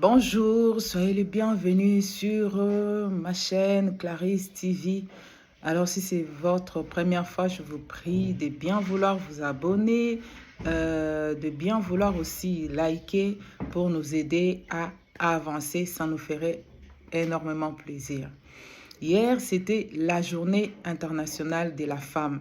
Bonjour, soyez les bienvenus sur ma chaîne Clarisse TV. Alors, si c'est votre première fois, je vous prie de bien vouloir vous abonner, de bien vouloir aussi liker pour nous aider à avancer. Ça nous ferait énormément plaisir. Hier, c'était la journée internationale de la femme.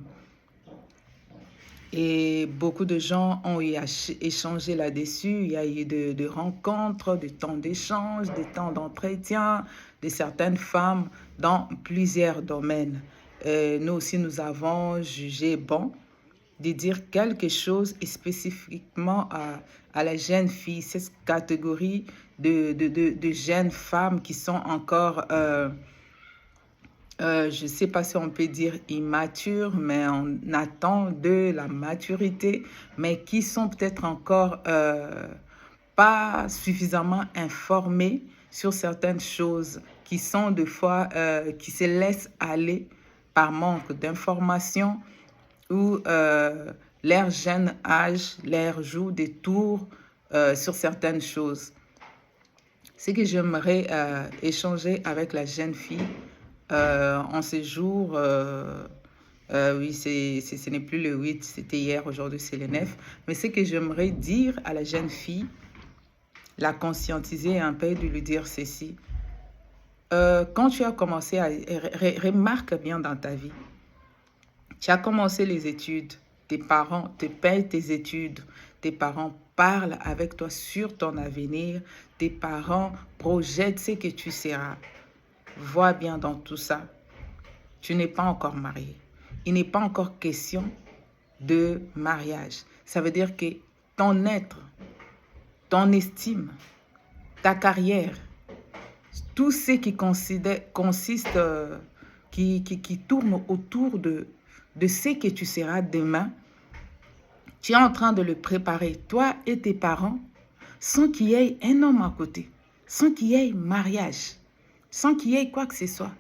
Et beaucoup de gens ont échangé là-dessus. Il y a eu de rencontres, de temps d'échange, de temps d'entretien de certaines femmes dans plusieurs domaines. Nous aussi, nous avons jugé bon de dire quelque chose et spécifiquement à la jeune fille, cette catégorie de jeunes femmes qui sont encore je ne sais pas si on peut dire immature, mais on attend de la maturité, mais qui sont peut-être encore pas suffisamment informés sur certaines choses, qui sont des fois, qui se laissent aller par manque d'informations ou leur jeune âge leur joue des tours sur certaines choses. Ce que j'aimerais échanger avec la jeune fille, en ces jours, oui, ce n'est plus le 8, c'était hier, aujourd'hui c'est le 9. Mais ce que j'aimerais dire à la jeune fille, la conscientiser un peu, de lui dire ceci. Quand tu as commencé à... Remarque bien dans ta vie, tu as commencé les études, tes parents te payent tes études, tes parents parlent avec toi sur ton avenir, tes parents projettent ce que tu seras. Vois bien dans tout ça, tu n'es pas encore marié. Il n'est pas encore question de mariage. Ça veut dire que ton être, ton estime, ta carrière, tout ce qui consiste, qui tourne autour de ce que tu seras demain, tu es en train de le préparer, toi et tes parents, sans qu'il y ait un homme à côté, sans qu'il y ait mariage, sans qu'il y ait quoi que ce soit.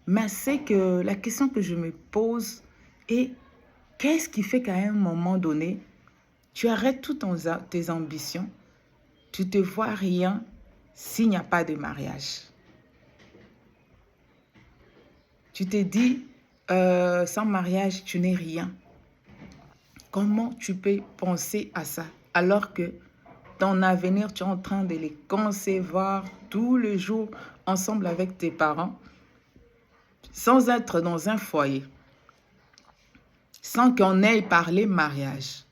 Mais c'est que la question que je me pose est, qu'est-ce qui fait qu'à un moment donné, tu arrêtes toutes tes ambitions, tu te vois rien s'il n'y a pas de mariage. Tu te dis, sans mariage, tu n'es rien. Comment tu peux penser à ça alors que ton avenir, tu es en train de les concevoir tous les jours ensemble avec tes parents, sans être dans un foyer, sans qu'on ait parlé mariage.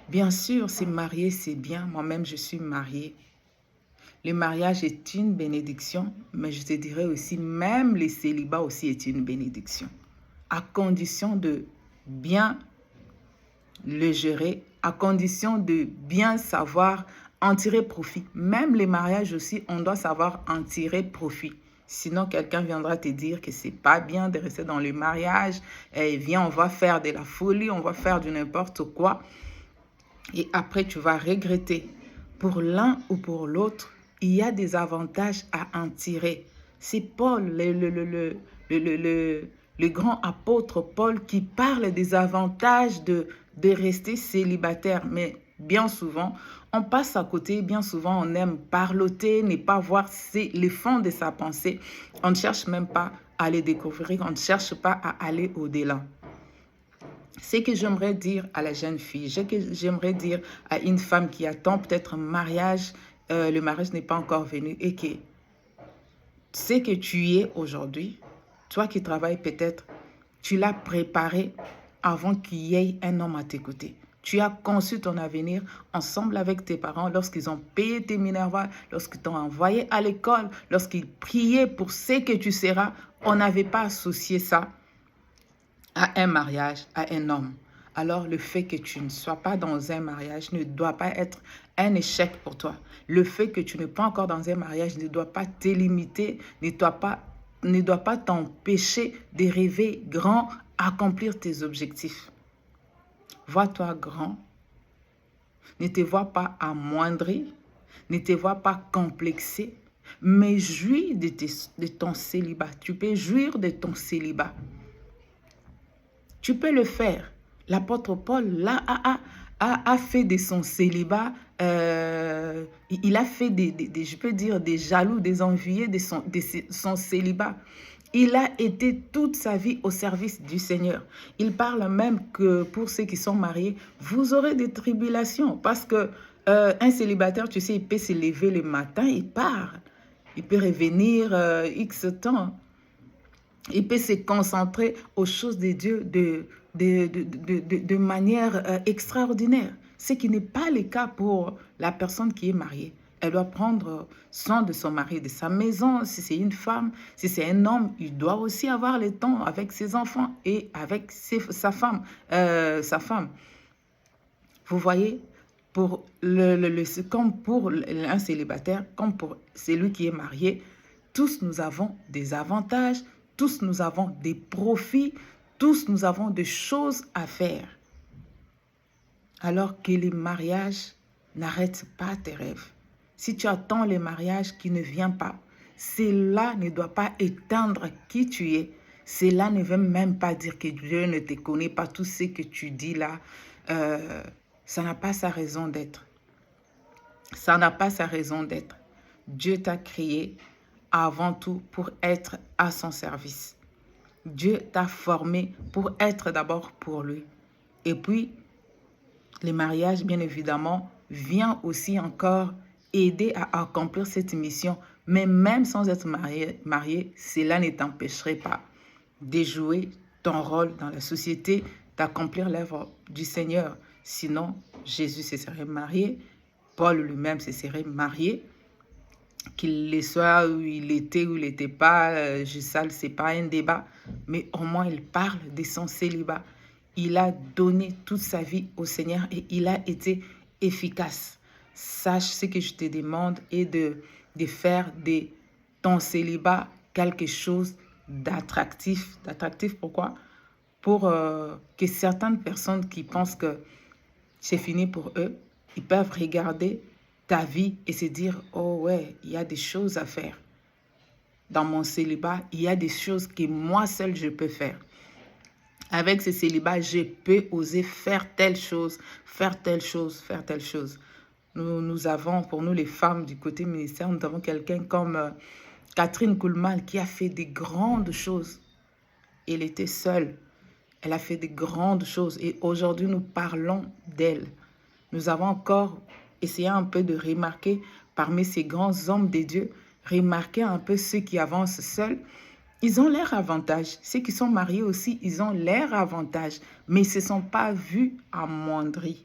Bien sûr, se marier, c'est bien. Moi-même, je suis mariée. Le mariage est une bénédiction, mais je te dirais aussi, même le célibat aussi est une bénédiction, à condition de bien le gérer, à condition de bien savoir en tirer profit. Même les mariages aussi, on doit savoir en tirer profit. Sinon, quelqu'un viendra te dire que c'est pas bien de rester dans le mariage. Et viens, on va faire de la folie, on va faire du n'importe quoi. Et après, tu vas regretter. Pour l'un ou pour l'autre, il y a des avantages à en tirer. C'est Paul, le grand apôtre Paul, qui parle des avantages de rester célibataire. Mais bien souvent, on passe à côté, bien souvent, on aime parloter, ne pas voir les fonds de sa pensée. On ne cherche même pas à les découvrir, on ne cherche pas à aller au-delà. Ce que j'aimerais dire à la jeune fille, ce que j'aimerais dire à une femme qui attend peut-être un mariage, le mariage n'est pas encore venu et que ce que tu es aujourd'hui, toi qui travailles peut-être, tu l'as préparé avant qu'il y ait un homme à tes côtés. Tu as conçu ton avenir ensemble avec tes parents lorsqu'ils ont payé tes minervois, lorsqu'ils t'ont envoyé à l'école, lorsqu'ils priaient pour ce que tu seras. On n'avait pas associé ça à un mariage, à un homme. Alors le fait que tu ne sois pas dans un mariage ne doit pas être un échec pour toi. Le fait que tu n'es pas encore dans un mariage ne doit pas te limiter, ne doit pas t'empêcher de rêver grand, accomplir tes objectifs. Vois-toi grand. Ne te vois pas amoindri. Ne te vois pas complexé. Mais jouis de ton célibat. Tu peux jouir de ton célibat. Tu peux le faire. L'apôtre Paul là, a fait de son célibat Il a fait je peux dire, des jaloux, des envieux son célibat. Il a été toute sa vie au service du Seigneur. Il parle même que pour ceux qui sont mariés, vous aurez des tribulations parce que un célibataire, tu sais, il peut se lever le matin, il part. Il peut revenir X temps. Il peut se concentrer aux choses de Dieu de manière extraordinaire. Ce qui n'est pas le cas pour la personne qui est mariée. Elle doit prendre soin de son mari, de sa maison. Si c'est une femme, si c'est un homme, il doit aussi avoir le temps avec ses enfants et avec sa femme. Vous voyez, comme pour un célibataire, comme pour celui qui est marié, tous nous avons des avantages, tous nous avons des profits, tous nous avons des choses à faire. Alors que les mariages n'arrêtent pas tes rêves. Si tu attends le mariage qui ne vient pas, cela ne doit pas éteindre qui tu es. Cela ne veut même pas dire que Dieu ne te connaît pas. Tout ce que tu dis là, ça n'a pas sa raison d'être. Ça n'a pas sa raison d'être. Dieu t'a créé avant tout pour être à son service. Dieu t'a formé pour être d'abord pour lui. Et puis, les mariages, bien évidemment, vient aussi encore aider à accomplir cette mission. Mais même sans être marié, cela ne t'empêcherait pas de jouer ton rôle dans la société, d'accomplir l'œuvre du Seigneur. Sinon, Jésus se serait marié, Paul lui-même se serait marié, qu'il le soit où il était ou il n'était pas, ça, c'est pas un débat, mais au moins il parle de son célibat. Il a donné toute sa vie au Seigneur et il a été efficace. Sache ce que je te demande et de faire de ton célibat quelque chose d'attractif. D'attractif pourquoi? Pour que certaines personnes qui pensent que c'est fini pour eux, ils peuvent regarder ta vie et se dire, oh ouais, il y a des choses à faire. Dans mon célibat, il y a des choses que moi seul je peux faire. Avec ce célibat, je peux oser faire telle chose, faire telle chose, faire telle chose. Nous avons, pour nous les femmes du côté ministère, nous avons quelqu'un comme Catherine Kuhlman qui a fait des grandes choses. Elle était seule. Elle a fait des grandes choses et aujourd'hui nous parlons d'elle. Nous avons encore essayé un peu de remarquer parmi ces grands hommes de Dieu, remarquer un peu ceux qui avancent seuls. Ils ont leur avantage. Ceux qui sont mariés aussi, ils ont leur avantage, mais ils ne se sont pas vus amoindris.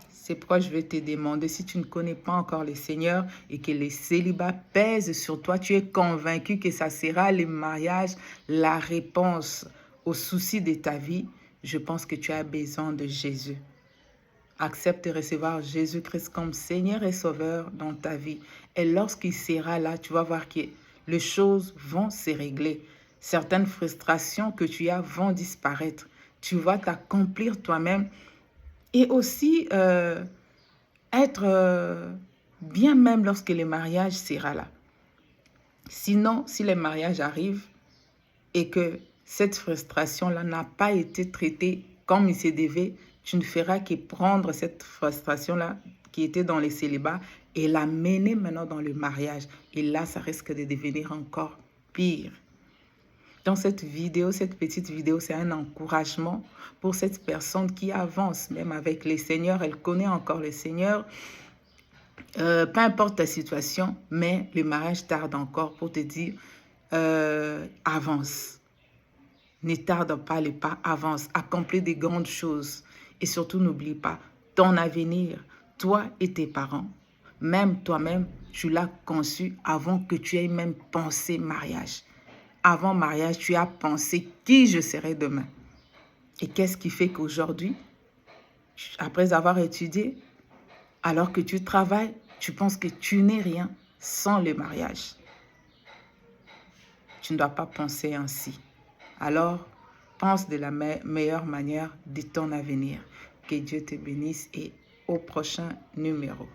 C'est pourquoi je vais te demander, si tu ne connais pas encore le Seigneur et que le célibat pèse sur toi, tu es convaincu que ça sera le mariage, la réponse aux soucis de ta vie, je pense que tu as besoin de Jésus. Accepte de recevoir Jésus-Christ comme Seigneur et Sauveur dans ta vie. Et lorsqu'il sera là, tu vas voir que les choses vont se régler. Certaines frustrations que tu as vont disparaître. Tu vas t'accomplir toi-même et aussi être bien même lorsque le mariage sera là. Sinon, si le mariage arrive et que cette frustration-là n'a pas été traitée comme il se devait, tu ne feras que prendre cette frustration-là qui était dans les célibats et la mener maintenant dans le mariage. Et là, ça risque de devenir encore pire. Dans cette vidéo, cette petite vidéo, c'est un encouragement pour cette personne qui avance, même avec le Seigneur. Elle connaît encore le Seigneur. Peu importe ta situation, mais le mariage tarde encore pour te dire avance. Ne tarde pas les pas, avance, accomplis des grandes choses. Et surtout, n'oublie pas, ton avenir, toi et tes parents, même toi-même, tu l'as conçu avant que tu aies même pensé mariage. Avant mariage, tu as pensé qui je serai demain. Et qu'est-ce qui fait qu'aujourd'hui, après avoir étudié, alors que tu travailles, tu penses que tu n'es rien sans le mariage. Tu ne dois pas penser ainsi. Alors, pense de la meilleure manière de ton avenir. Que Dieu te bénisse et au prochain numéro.